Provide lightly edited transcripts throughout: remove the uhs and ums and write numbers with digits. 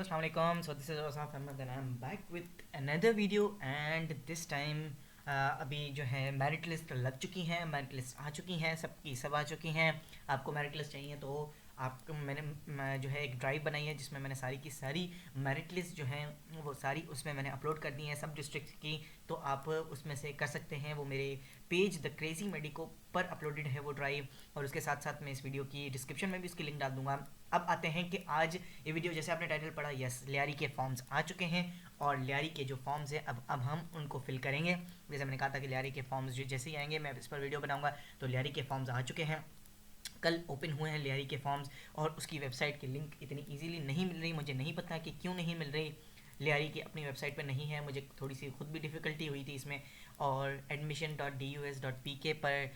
Assalamualaikum. So this is Osaf Ahmed and I'm back with another video and this time अभी जो है merit list लग चुकी हैं, मेरिट लिस्ट आ चुकी हैं, सबकी सब आ चुकी हैं। आपको मेरिट लिस्ट चाहिए तो आपको मैं जो है एक ड्राइव बनाई है जिसमें मैंने सारी की सारी मेरिट लिस्ट जो है वो सारी उसमें मैंने अपलोड कर दी है सब डिस्ट्रिक्ट की। तो आप उसमें से कर सकते हैं, वो मेरे पेज द क्रेजी मेडिको पर अपलोडेड है वो ड्राइव, और उसके साथ साथ मैं इस वीडियो की डिस्क्रिप्शन में भी उसकी लिंक डाल दूंगा। अब आते हैं कि आज ये वीडियो, जैसे आपने टाइटल पढ़ा, यस लियारी के फॉर्म्स आ चुके हैं और लियारी के जो फॉर्म्स हैं अब हम उनको फिल करेंगे। जैसे मैंने कहा था कि लियारी के फॉर्म्स जो जैसे ही आएंगे मैं इस पर वीडियो बनाऊंगा। तो लियारी के फॉर्म्स आ चुके हैं, कल ओपन हुए हैं लियारी के फॉर्म्स, और उसकी वेबसाइट की लिंक इतनी इजीली नहीं मिल रही। मुझे नहीं पता कि क्यों नहीं मिल रही, लियारी की अपनी वेबसाइट पर नहीं है, मुझे थोड़ी सी खुद भी डिफ़िकल्टी हुई थी इसमें। और admission.dus.pk पर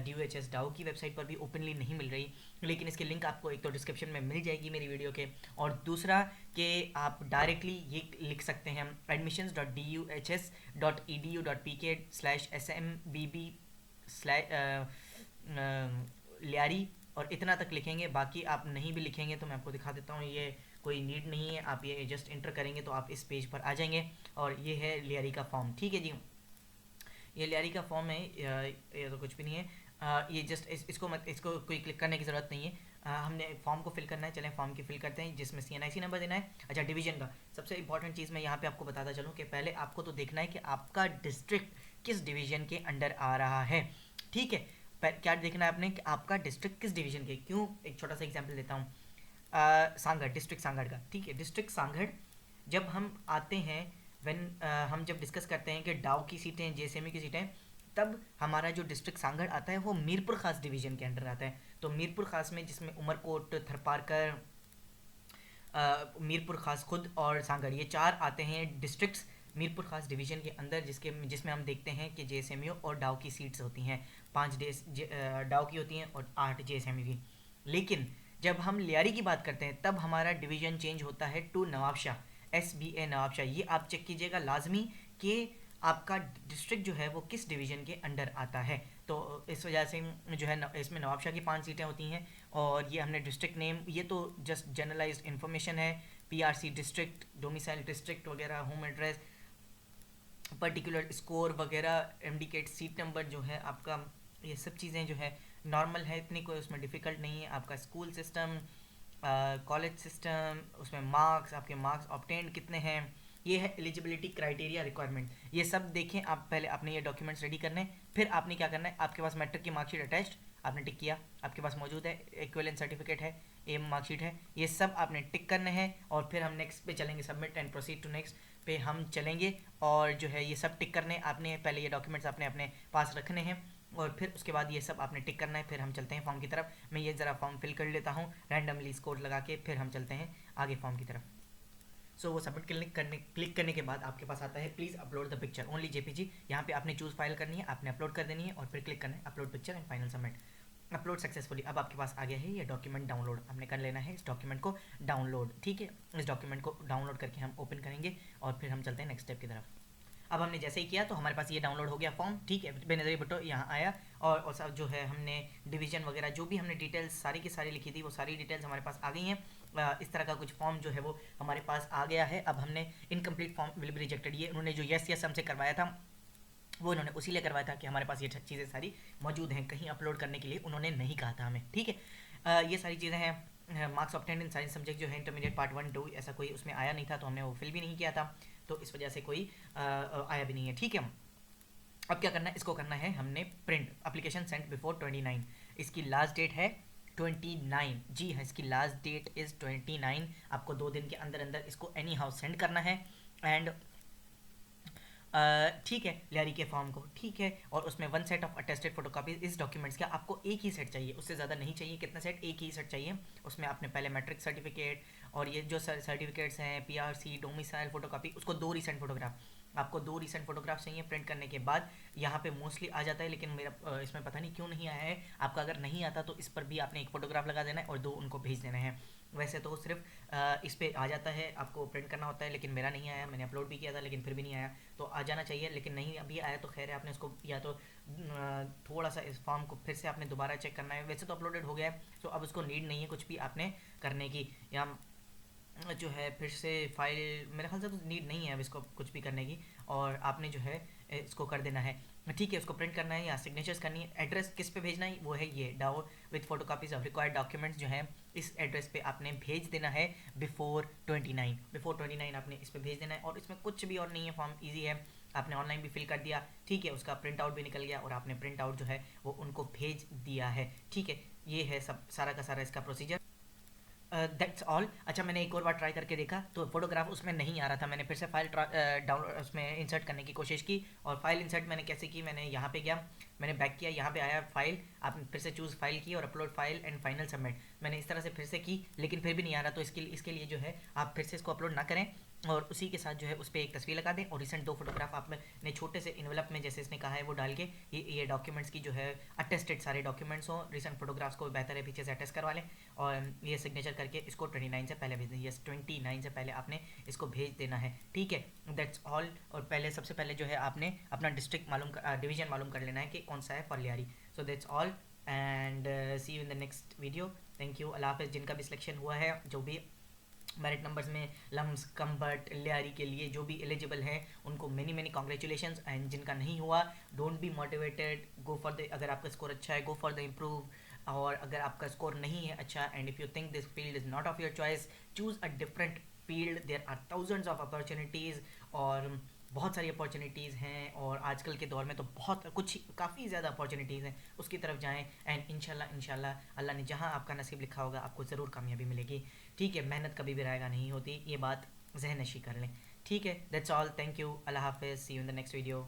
DUHS डाउ की वेबसाइट पर भी ओपनली नहीं मिल रही, लेकिन इसकी लिंक आपको एक तो डिस्क्रिप्शन में मिल जाएगी मेरी वीडियो के, और दूसरा कि आप डायरेक्टली ये लिख सकते हैं admissions.duhs.edu.pk/smbb/लियारी, और इतना तक लिखेंगे। बाकी आप नहीं भी लिखेंगे तो मैं आपको दिखा देता हूँ, ये कोई नीड नहीं है, आप ये जस्ट इंटर करेंगे तो आप इस पेज पर आ जाएंगे। और ये है लियारी का फॉर्म, ठीक है जी। ये लियारी का फॉर्म है, ये तो कुछ भी नहीं है। ये जस्ट इसको कोई क्लिक करने की ज़रूरत नहीं है। हमने फॉर्म को फिल करना है, चलें फॉर्म की फिल करते हैं, जिसमें CNIC नंबर देना है। अच्छा, डिवीजन का सबसे इंपॉर्टेंट चीज़ मैं यहाँ पे आपको बताता चलूँ कि पहले आपको तो देखना है कि आपका डिस्ट्रिक्ट किस डिवीजन के अंडर आ रहा है, ठीक है। क्या देखना है आपने कि आपका डिस्ट्रिक्ट किस डिवीजन के, क्यों, एक छोटा सा एग्जाम्पल देता हूँ। सांगड़, डिस्ट्रिक्ट सांगड़ का, ठीक है, डिस्ट्रिक्ट सांगड़ जब हम आते हैं हम जब डिस्कस करते हैं कि डाउ की सीटें, JSMU की सीटें, तब हमारा जो डिस्ट्रिक्ट सांगड़ आता है वो मीरपुर खास डिवीजन के अंडर आता है। तो मीरपुर खास में, जिसमें उमरकोट, थरपारकर, मीरपुर खास खुद और सांगड़, ये चार आते हैं डिस्ट्रिक्ट्स मीरपुर खास डिवीजन के अंदर, जिसमें हम देखते हैं कि JSMU और डाउ की सीट्स होती हैं। 5 डाउ की होती हैं और 8 JSMU की। लेकिन जब हम लियारी की बात करते हैं तब हमारा डिवीजन चेंज होता है टू नवाबशाह, SBA नवाबशाह। ये आप चेक कीजिएगा लाजमी कि आपका डिस्ट्रिक्ट जो है वो किस डिवीजन के अंडर आता है। तो इस वजह से जो है इसमें नवाबशाह की 5 सीटें होती हैं, और ये हमने डिस्ट्रिक्ट नेम, ये तो जस्ट जनरलाइज्ड इन्फॉर्मेशन है, PRC डिस्ट्रिक्ट, डोमिसाइल डिस्ट्रिक्ट वगैरह, होम एड्रेस, पर्टिकुलर स्कोर वगैरह, इंडिकेट सीट नंबर जो है आपका, ये सब चीज़ें जो है नॉर्मल है, इतनी कोई उसमें डिफ़िकल्ट नहीं है। आपका स्कूल सिस्टम, कॉलेज सिस्टम, उसमें मार्क्स, आपके मार्क्स ऑब्टेन्ड कितने हैं, ये है एलिजिबिलिटी क्राइटेरिया रिक्वायरमेंट। ये सब देखें आप, पहले आपने ये डॉक्यूमेंट्स रेडी करने, फिर आपने क्या करना है, आपके पास मैट्रिक की मार्कशीट अटैच्ड आपने टिक किया, आपके पास मौजूद है, इक्विवेलेंट सर्टिफिकेट है, मार्कशीट है, ये सब आपने टिक करने हैं। और फिर हम नेक्स्ट पे चलेंगे, submit and proceed to next पे हम चलेंगे। और जो है ये सब टिक करने, आपने पहले ये डॉक्यूमेंट्स आपने अपने पास रखने हैं, और फिर उसके बाद ये सब आपने टिक करना है। फिर हम चलते हैं फॉर्म की तरफ। मैं ये ज़रा फॉर्म फिल कर लेता हूँ रैंडमली स्कोर लगा के, फिर हम चलते हैं आगे फॉर्म की तरफ। सो वो सबमिट क्लिक करने के बाद आपके पास आता है please upload the picture only JPG। यहाँ पे आपने चूज़ फाइल करनी है, आपने अपलोड कर देनी है, और फिर क्लिक करना है upload picture and final submit. Upload successfully. अब आपके पास आ गया है ये डॉक्यूमेंट डाउनलोड, हमने कर लेना है इस डॉक्यूमेंट को डाउनलोड, ठीक है। इस डॉक्यूमेंट को डाउनलोड करके हम ओपन करेंगे और फिर हम चलते हैं नेक्स्ट स्टेप की तरफ। अब हमने जैसे ही किया तो हमारे पास ये डाउनलोड हो गया फॉर्म, ठीक है, बेनज़ीर भुट्टो यहाँ आया, और सब जो है हमने डिवीज़न वगैरह जो भी हमने डिटेल्स सारी की सारी लिखी थी वो सारी डिटेल्स हमारे पास आ गई हैं। इस तरह का कुछ फॉर्म जो है वो हमारे पास आ गया है। अब हमने incomplete form will be rejected, ये उन्होंने जो यस हमसे करवाया था वो इन्होंने उसी लिए करवाया था कि हमारे पास ये चीज़ें सारी मौजूद हैं, कहीं अपलोड करने के लिए उन्होंने नहीं कहा था हमें, ठीक है। ये सारी चीज़ें हैं। Marks obtained in science subject जो है इंटरमीडिएट पार्ट 1 2 ऐसा कोई उसमें आया नहीं था, तो हमने वो फिल भी नहीं किया था, तो इस वजह से कोई आया भी नहीं है, ठीक है। अब क्या करना है, इसको करना है हमने प्रिंट, एप्लीकेशन सेंट बिफोर 29, इसकी लास्ट डेट है 29, जी हाँ, इसकी लास्ट डेट इज़ 29। आपको 2 दिन के अंदर अंदर इसको एनी हाउ सेंड करना है, एंड ठीक है, लियारी के फॉर्म को, ठीक है। और उसमें 1 सेट ऑफ अटेस्टेड फोटोकॉपीज इस डॉक्यूमेंट्स का, आपको एक ही सेट चाहिए, उससे ज़्यादा नहीं चाहिए। कितना सेट, एक ही सेट चाहिए। उसमें आपने पहले मैट्रिक सर्टिफिकेट और ये जो सर्टिफिकेट्स हैं, PRC, डोमिसाइल फोटोकॉपी, उसको 2 रिसेंट फोटोग्राफ, आपको 2 रिसेंट फोटोग्राफ चाहिए प्रिंट करने के बाद। यहाँ पे मोस्टली आ जाता है, लेकिन मेरा इसमें पता नहीं क्यों नहीं आया है। आपका अगर नहीं आता तो इस पर भी आपने एक फ़ोटोग्राफ लगा देना है और 2 उनको भेज देना है। वैसे तो सिर्फ इस पर आ जाता है, आपको प्रिंट करना होता है, लेकिन मेरा नहीं आया, मैंने अपलोड भी किया था लेकिन फिर भी नहीं आया। तो आ जाना चाहिए, लेकिन नहीं अभी आया तो खैर है, आपने उसको या तो थोड़ा सा इस फॉर्म को फिर से आपने दोबारा चेक करना है। वैसे तो अपलोडेड हो गया है, तो अब उसको नीड नहीं है कुछ भी आपने करने की। या जो है फिर से फाइल, मेरे ख्याल से तो नीड नहीं है अब इसको कुछ भी करने की, और आपने जो है इसको कर देना है। ठीक है, उसको प्रिंट करना है या सिग्नेचर्स करनी है। एड्रेस किस पे भेजना है वो है ये डाउ with photo copies of required documents, जो है इस एड्रेस पे आपने भेज देना है बिफोर 29 आपने इस पे भेज देना है। और इसमें कुछ भी और नहीं है, फॉर्म ईजी है, आपने ऑनलाइन भी फिल कर दिया, ठीक है, उसका प्रिंट आउट भी निकल गया और आपने प्रिंट आउट जो है वो उनको भेज दिया है। ठीक है, ये है सब सारा का सारा इसका प्रोसीजर। That's all. अच्छा, मैंने एक और बार ट्राई करके देखा तो फोटोग्राफ उसमें नहीं आ रहा था। मैंने फिर से फाइल डाउनलोड उसमें इंसर्ट करने की कोशिश की, और फाइल इंसर्ट मैंने कैसे की, मैंने यहाँ पे गया, मैंने बैक किया, यहाँ पे आया फाइल, आपने फिर से चूज़ फाइल की और upload file and final submit. मैंने इस तरह से फिर से की, लेकिन फिर भी नहीं आ रहा। तो इसके लिए जो है आप फिर से इसको अपलोड ना करें, और उसी के साथ जो है उस पर एक तस्वीर लगा दें, और रिसेंट 2 फोटोग्राफ आपने छोटे से इन्वेलप में, जैसे इसने कहा है, वो डाल के ये डॉक्यूमेंट्स की जो है अटेस्टेड सारे डॉक्यूमेंट्स हो, रिसेंट फोटोग्राफ्स को बेहतर है पीछे से अटेस्ट करवा लें, और ये सिग्नेचर करके इसको 29 से पहले भेज दें। यस, 29 से पहले आपने इसको भेज देना है। ठीक है, दैट्स ऑल। और पहले सबसे पहले जो है आपने अपना डिस्ट्रिक्ट डिवीजन मालूम कर लेना है कि कौन सा है for Lyari. So that's all, and see you in the next video. Thank you, अल्लाह हाफिज़। जिनका भी सिलेक्शन हुआ है, जो भी मेरिट नंबर्स में लम्स कम्बर्ट लियारी के लिए जो भी एलिजिबल हैं, उनको मेनी मेनी कॉन्ग्रेचुलेशंस। एंड जिनका नहीं हुआ, don't be motivated, go for the, अगर आपका स्कोर अच्छा है गो फॉर द इम्प्रूव, और अगर आपका स्कोर नहीं है अच्छा, and if you think this field is not of your choice, choose a different field. There are thousands of opportunities, और बहुत सारी अपॉर्चुनिटीज़ हैं, और आजकल के दौर में तो बहुत कुछ, काफ़ी ज़्यादा अपॉर्चुनिटीज़ हैं, उसकी तरफ जाएं, एंड इंशाल्लाह अल्लाह ने जहां आपका नसीब लिखा होगा आपको ज़रूर कामयाबी मिलेगी। ठीक है, मेहनत कभी भी रायगा नहीं होती, ये बात जहन नशी कर लें। ठीक है, दैट्स ऑल, थैंक यू, अल्लाह हाफिज़, see you in the next video.